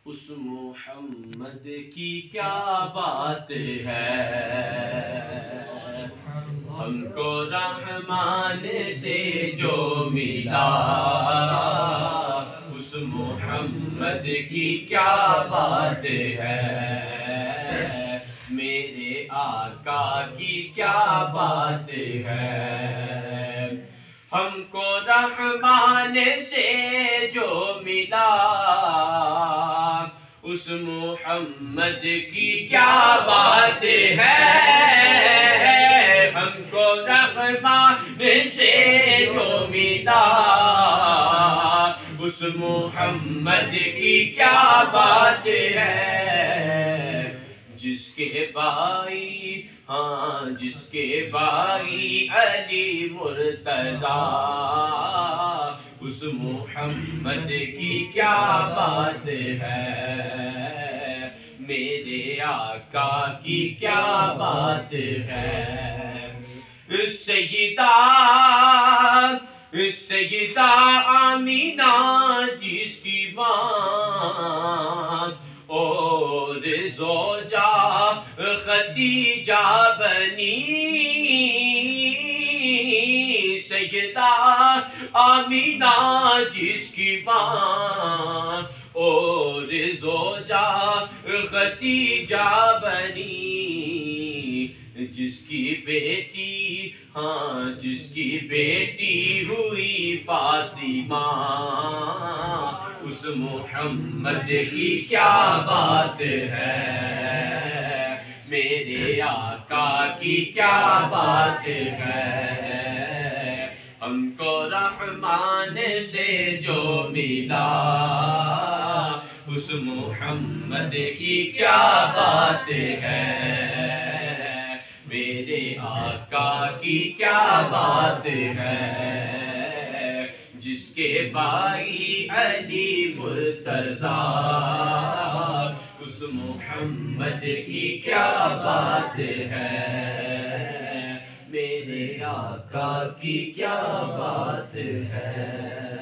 اس محمد کی کیا بات ہے، ہم کو رحمان سے جو ملا، اس محمد کی کیا بات ہے، میرے آقا کی کیا بات ہے، ہم کو رحمان سے جو ملا، اس محمد کی کیا بات ہے، ہم کو رحمان سے جو ملا، اس محمد کی کیا بات ہے، جس کے بھائی جس کے بھائی علی مرتضیٰ، اس محمد کی کیا بات ہے، میرے آقا کی کیا بات ہے، سیدہ آمینہ جس کی ماں اور زوجہ خدیجہ بنی، سیدہ آمینہ جس کی ماں اور زوجہ خدیجہ بنی، جس کی بیٹی ہوئی فاطمہ، اس محمد کی کیا بات ہے، میرے آقا کی کیا بات ہے، ہم کو رحمان سے جو ملا، اس محمد کی کیا بات ہے، میرے آقا کی کیا بات ہے، جس کے بھائی علی مرتضیٰ، اس محمد کی کیا بات ہے، میرے آقا کی کیا بات ہے۔